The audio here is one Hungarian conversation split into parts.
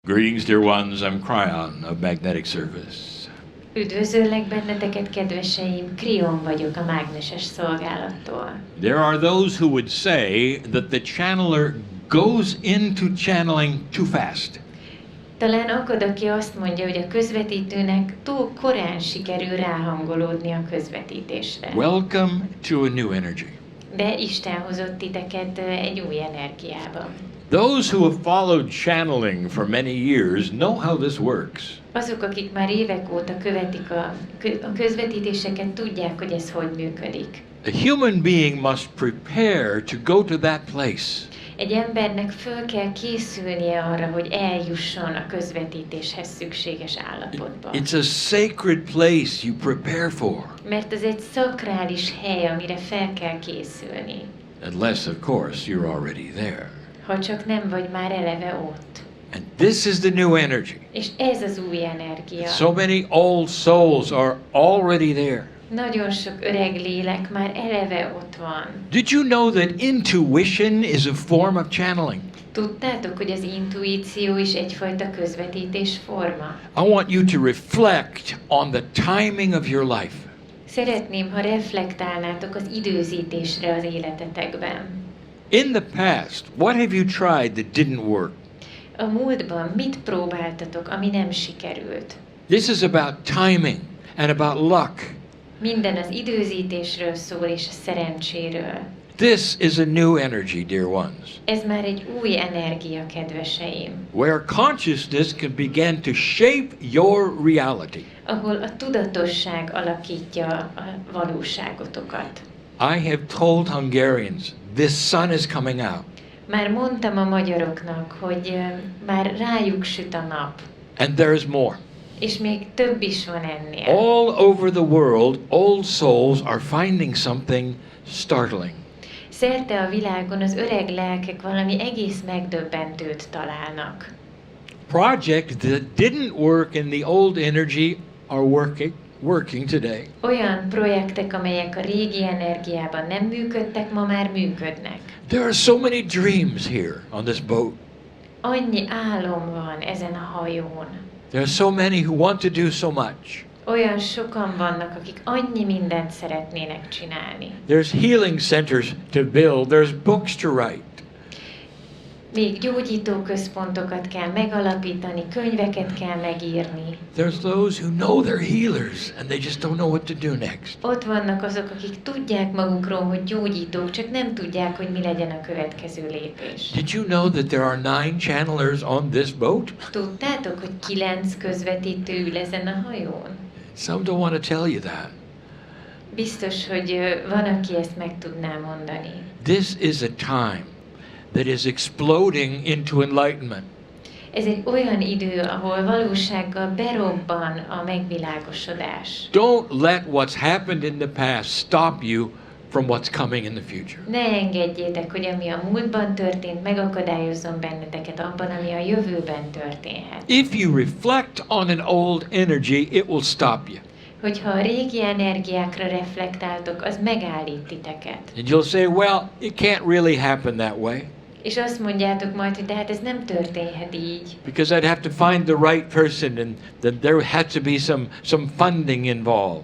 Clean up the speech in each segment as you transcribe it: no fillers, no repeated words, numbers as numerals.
Greetings, dear ones. I'm Kryon of Magnetic Service. Üdvözöllek benneteket, kedveseim! Kryon vagyok a mágneses szolgálattól. There are those who would say that the channeler goes into channeling too fast. Talán akad, aki azt mondja, hogy a közvetítőnek túl korán sikerül ráhangolódni a közvetítésre. Welcome to a new energy. De Isten hozott titeket egy új energiába. Those who have followed channeling for many years know how this works. Azok, akik már évek óta követik a közvetítéseket, tudják, hogy ez hogy működik. A human being must prepare to go to that place. Egy embernek föl kell készülnie arra, hogy eljusson a közvetítéshez szükséges állapotba. It's a sacred place you prepare for. Mert ez egy szakrális hely, amire fel kell készülni. Unless, of course, you're already there. Ha csak nem vagy már eleve ott. And this is the new energy. És ez az új energia. So many old souls are already there. Nagyon sok öreg lélek már eleve ott van. Did you know that intuition is a form of channeling? Tudtátok, hogy az intuíció is egyfajta közvetítés forma? I want you to reflect on the timing of your life. Szeretném, ha reflektálnátok az időzítésre az életetekben. In the past, what have you tried that didn't work? A múltban mit próbáltatok, ami nem sikerült? This is about timing and about luck. Minden az időzítésről szól és a szerencséről. This is a new energy, dear ones, Ez már egy új energia, kedveseim. where consciousness can begin to shape your reality. Ahol a tudatosság alakítja a valóságotokat. I have told Hungarians, this sun is coming out. Már mondtam a magyaroknak, hogy már rájuk süt a nap. And there is more. És még több is van ennél. All over the world, old souls are finding something startling. Szerte a világon az öreg lelkek valami egész megdöbbentőt találnak. Projects that didn't work in the old energy are working today. Olyan projektek, amelyek a régi energiában nem működtek, ma már működnek. There are so many dreams here on this boat. Annyi álom van ezen a hajón. There are so many who want to do so much. Olyan sokan vannak, akik annyi mindent szeretnének csinálni. There's healing centers to build. There's books to write. Még gyógyító központokat kell megalapítani, könyveket kell megírni. There's those who know they're healers and they just don't know what to do next. Ott vannak azok, akik tudják magukról, hogy gyógyítók, csak nem tudják, hogy mi legyen a következő lépés. Did you know that there are 9 channelers on this boat? Tudtátok, hogy 9 közvetítő ül ezen a hajón? Some don't want to tell you that. Biztos, hogy van, aki ezt meg tudná mondani. This is a time that is exploding into enlightenment. Ez egy olyan idő, ahol valósággal berobban a megvilágosodás. Don't let what's happened in the past stop you from what's coming in the future. Ne engedjétek, hogy ami a múltban történt, megakadályozzon benneteket abban, ami a jövőben történhet. If you reflect on an old energy, it will stop you. Hogyha a régi energiákra reflektáltok, az megállít titeket. And you'll say, well, it can't really happen that way. És azt mondjátok majd, hogy de hát ez nem történhet így. Because I'd have to find the right person and then there had to be some funding involved.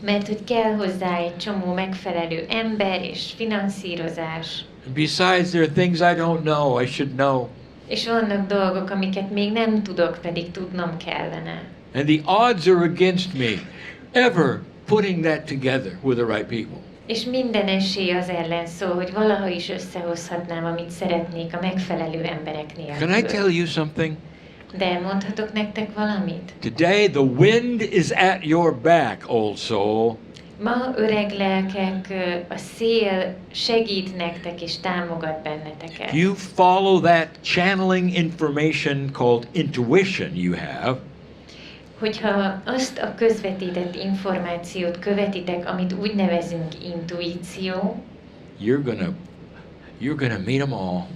Mert hogy kell hozzá egy csomó megfelelő ember és finanszírozás. And besides, there are things I don't know, I should know. És vannak dolgok, amiket még nem tudok, pedig tudnom kellene. And the odds are against me ever putting that together with the right people. És minden esély az ellen szól, hogy valaha is összehozhatnám, amit szeretnék a megfelelő emberek nélkül. Can I tell you something? De mondhatok nektek valamit? Today the wind is at your back, old soul. Ma, öreg lelkek, a szél segít nektek és támogat benneteket. You follow that channeling information called intuition you have. Hogyha azt a közvetített információt követitek, amit úgy nevezünk intuíció, You're gonna meet them all.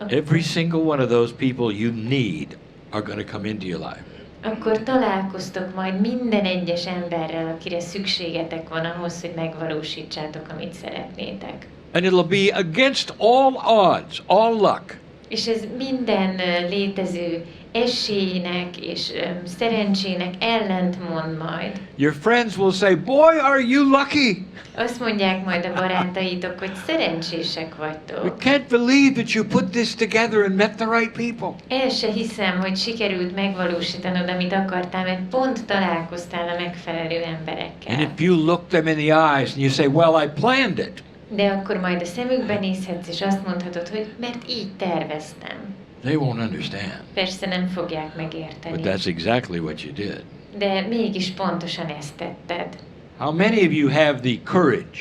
Every single one of those people you need are gonna come into your life. akkor találkoztok majd minden egyes emberrel, akire szükségetek van ahhoz, hogy megvalósítsátok, amit szeretnétek. And it'll be against all odds, all luck. És ez minden létező esélynek és szerencsének ellentmond majd. Your friends will say, "Boy, are you lucky! Azt mondják majd a barátaitok, hogy szerencsések We vagytok. can't believe that you put this together and met the right people." El se hiszem, hogy sikerült megvalósítanod, amit akartál, mert pont találkoztál a megfelelő And emberekkel. if you look them in the eyes and you say, "Well, I planned it," De akkor majd a szemükbe nézhetsz, és azt mondhatod, hogy mert így terveztem. they won't understand. Persze nem fogják But megérteni. that's exactly what you did. De mégis pontosan ezt tetted. How many of you have the courage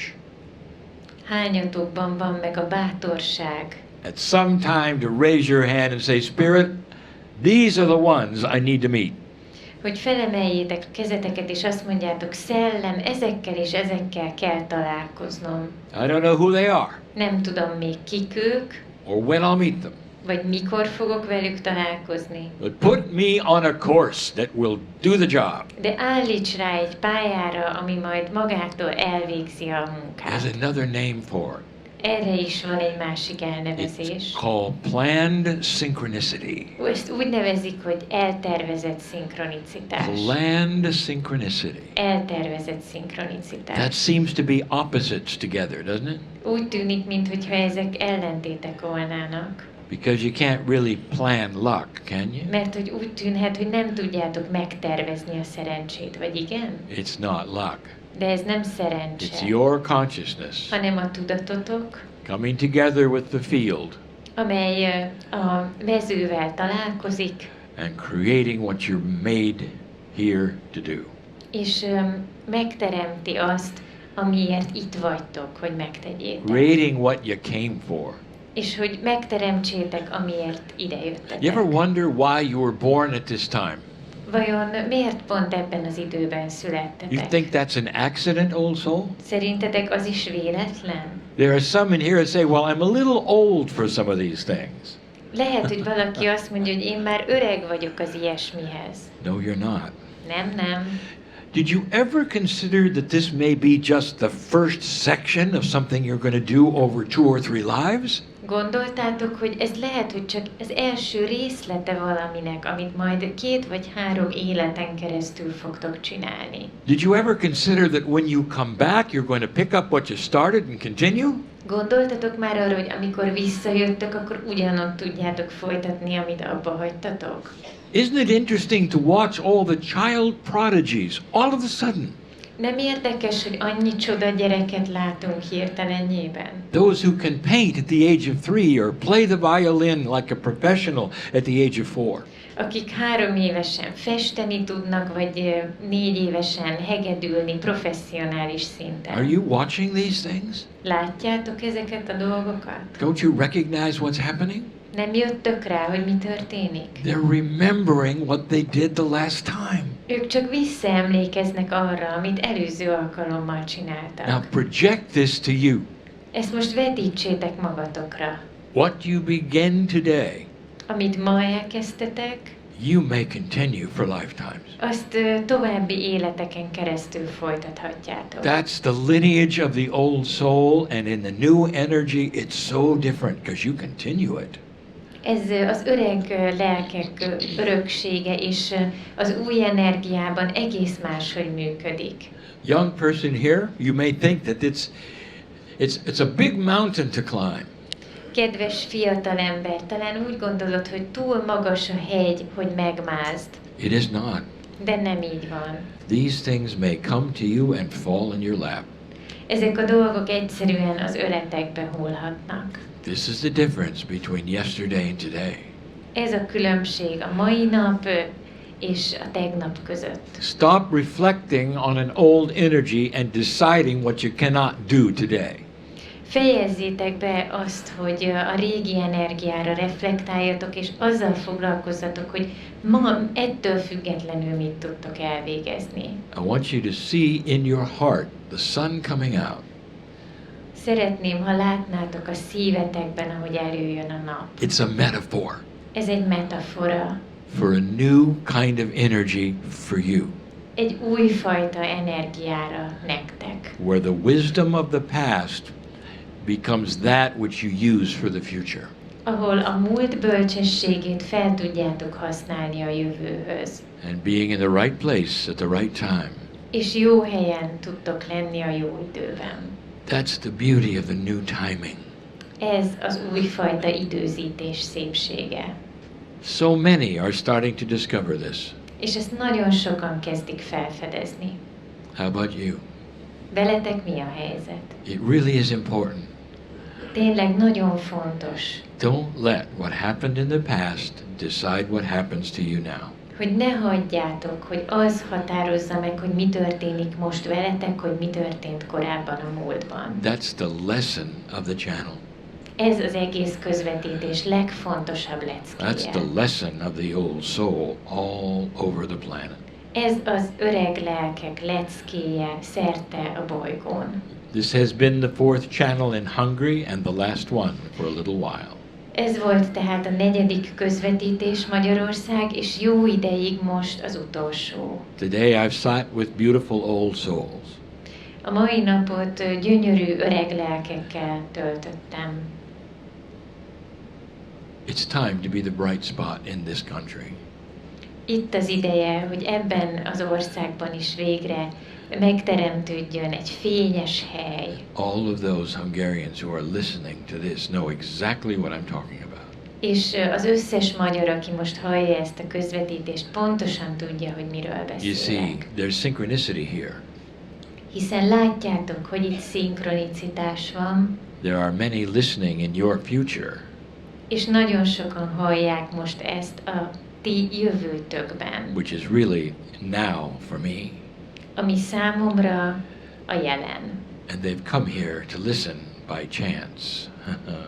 Hányatokban van meg a bátorság, at some time to raise your hand and say, "Spirit, these are the ones I need to meet"? hogy felemeljétek a kezeteket, és azt mondjátok, szellem, ezekkel és ezekkel kell találkoznom. I don't know who they are Nem tudom még kik ők, or when I'll meet them. vagy mikor fogok velük találkozni. But put me on a course that will do the job. De állíts rá egy pályára, ami majd magától elvégzi a There's munkát. another name for it. Erre is van egy másik elnevezés. It's called planned synchronicity. Ezt úgy nevezik, hogy eltervezett szinkronicitás. Planned synchronicity. Eltervezett szinkronicitás. That seems to be opposites together, doesn't it? Úgy tűnik, mintha ezek ellentétek volnának. Because you can't really plan luck, can you? Mert hogy úgy tűnhet, hogy nem tudjátok megtervezni a szerencsét, vagy igen? It's not luck. De ez nem It's szerencse, your consciousness hanem a tudatotok, coming together with the field amely a mezővel találkozik, and creating what you're made here to do. és megteremti azt, amiért itt vagytok, hogy megtegyétek. Creating what you came for. És hogy megteremtsétek, amiért You ever idejöttetek. wonder why you were born at this time? Vajon miért pont ebben az időben You születtetek? think that's an accident, old soul? Szerintetek az is véletlen? There are some in here that say, "Well, I'm a little old for some of these things." Lehet, hogy valaki azt mondja, hogy én már öreg vagyok az ilyesmihez. No, you're not. Nem. Did you ever consider that this may be just the first section of something you're going to do over 2 or 3 lives? Gondoltátok, hogy ez lehet, hogy csak az első részlete valaminek, amit majd 2 vagy 3 életen keresztül fogtok csinálni? Did you ever consider that when you come back, you're going to pick up what you started and continue? Gondoltatok már arra, hogy amikor visszajöttök, akkor ugyanott tudjátok folytatni, amit abba hagytatok? Isn't it interesting to watch all the child prodigies all of a sudden? Nem érdekes, hogy annyi csoda gyereket látunk hirtelenjében? Those who can paint at the age of 3 or play the violin like a professional at the age of 4. Akik 3 évesen festeni tudnak, vagy 4 évesen hegedülni professzionális szinten. Are you watching these things? Látjátok ezeket a dolgokat? Don't you recognize what's happening? Nem jöttök rá, hogy mi történik? They're remembering what they did the last time. Ők csak visszaemlékeznek arra, amit előző alkalommal csináltak. Now project this to you. Ezt most vetítsétek magatokra. What you begin today, Amit ma elkezdtetek, you may continue for lifetimes. azt további életeken keresztül folytathatjátok. That's the lineage of the old soul, and in the new energy, it's so different because you continue it. Ez az öreg lelkek öröksége, és az új energiában egész máshogy működik. Young person here, you may think that it's a big mountain to climb. Kedves fiatal ember, talán úgy gondolod, hogy túl magas a hegy, hogy megmázd, It is not. de nem így van. These things may come to you and fall in your lap. Ezek a dolgok egyszerűen az öletekbe hullhatnak. This is the difference between yesterday and today. Ez a különbség a mai nap és a tegnap között. Stop reflecting on an old energy and deciding what you cannot do today. Fejezzétek be azt, hogy a régi energiára reflektáljatok, és azzal foglalkozzatok, hogy ma ettől függetlenül mit tudtok elvégezni. I want you to see in your heart the sun coming out. Szeretném, ha látnátok a szívetekben, ahogy előjön a nap. It's a metaphor Ez egy metafora, for a new kind of energy for you, egy újfajta energiára nektek, where the wisdom of the past becomes that which you use for the future. ahol a múlt bölcsességét fel tudjátok használni a jövőhöz. And being in the right place at the right time. És jó helyen tudtok lenni a jó időben. That's the beauty of the new timing. Ez az újfajta időzítés szépsége. So many are starting to discover this. És ezt nagyon sokan kezdik felfedezni. How about you? Veletek mi a helyzet? It really is important. Tényleg nagyon fontos, Don't let what happened in the past decide what happens to you now. hogy ne hagyjátok, hogy az határozza meg, hogy mi történik most veletek, hogy mi történt korábban a múltban. That's the lesson of the channel. Ez az egész közvetítés legfontosabb That's leckéje. the lesson of the old soul all over the planet. Ez az öreg lelkek leckéje szerte a bolygón. This has been the fourth channel in Hungary and the last one for a little while. Ez volt tehát a 4. közvetítés Magyarország, és jó ideig most az utolsó. Today I've sat with beautiful old souls. A mai napot gyönyörű öreg lelkekkel töltöttem. It's time to be the bright spot in this country. Itt az ideje, hogy ebben az országban is végre megteremtődjön egy fényes hely. All of those Hungarians who are listening to this know exactly what I'm talking about. És az összes magyar, aki most hallja ezt a közvetítést, pontosan tudja, hogy miről You see, beszélek. there's synchronicity here. Hiszen látjátok, hogy itt szinkronicitás van, There are many listening in your future. és nagyon sokan hallják most ezt a ti jövőtökben, Which is really now for me. ami számomra a jelen. And they've come here to listen by chance.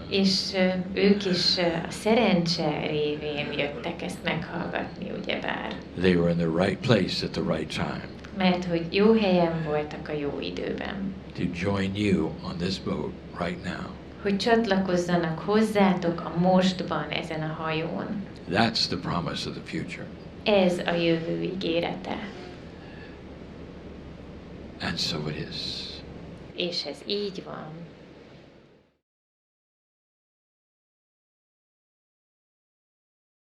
És ők is a szerencse révén jöttek ezt meghallgatni, ugyebár. They were in the right place at the right time Mert hogy jó helyen voltak a jó időben. to join you on this boat right now. Hogy csatlakozzanak hozzátok a mostban ezen a hajón. That's the promise of the future. Ez a jövő ígérete. And so it is. És ez így van.